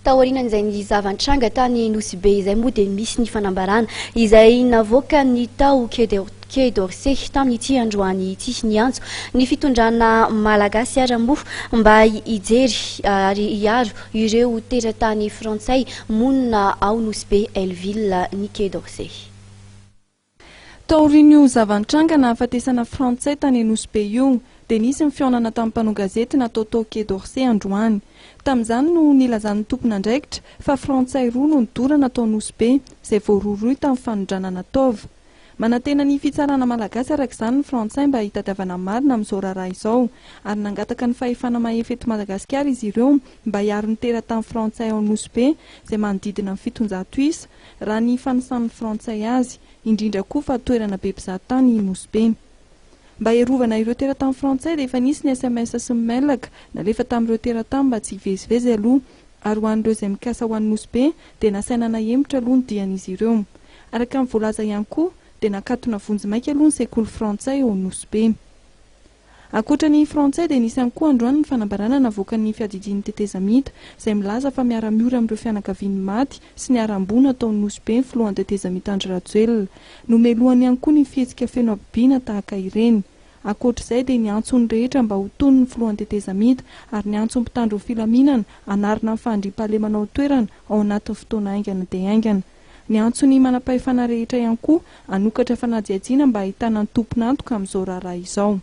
Taorinan'izay ny zavan-tranga tany Nosy Be izay moa dia misy ny fanambarana izay navoaka ny tao Quai d'Orsay tamin'ity androany ity ny antso ny fitondrana malagasy ara-mo mba hijery ary hiaro ireo teratany frantsay monina ao Nosy Be Belleville ny Quai d'Orsay. Taorin'io zavan-tranga nahafatesana frantsay tany Nosy Be io dia nisy ny fionana tamin'ny mpanao gazety natao tao Quai d'Orsay androany. Tamin'izany no nilazan'ny tompon'andraikitra fa frantsay roa no nidorana tao Nosy Be izay voaroroy tamin'ny fanondrana nataova. Manantena ny fitsarana malagasy arak'izany ny frantsay mba hitadiavana marina amin'izao raharaha izao ary nangataka ny fahefana mahefy eto Madagasikara izy ireo mba hiaro ny teratany frantsay ao Nosy Be izay manodidina amin'ny 700 isa raha ny fanisan'ny frantsay azy, indrindra koa fa toerana be mpizahatany Nosy Be. Mba hiarovana ireo teratany frantsay dia efa nisy ny SMS sy ny mailaka nalefa tamin'ireo teratany mba tsy hivezivezy aloha ary ho an'ireo izay mikasa ho an'ny Nosy Be dia nasaina nahemitra aloha ny dian'izy ireo. Araka amin'ny voalaza ihany koa dia nakatona vonjy maika aloha ny sekoly frantsay ao Nosy Be. Ankoatran'ny frantsay dia nisy ihany koa androany ny fanambarana navoakan'ny fiadidian'ny tetezamita izay milaza fa miara-miora amin'ireo fianakaviany maty sy ny aram-bona tao Nosy Be ny filohan'ny tetezamita Andry Rajoelina. Nomelohany ihany koa ny fihetsika feno abibiana tahaka ireny. Ankoatr'izay dia niantso ny rehetra mba ho tony ny filohan'ny tetezamita ary niantso ny mpitandro filaminana anarina ny fandriam-pahalemana ao toerana ao anatin'ny fotoana aingana dia aingana. Niantso ny manam-pahefana rehetra ihany koa hanokatra fanadihadiana mba ahitana ny tompon'antoka amin'izao raharaha izao.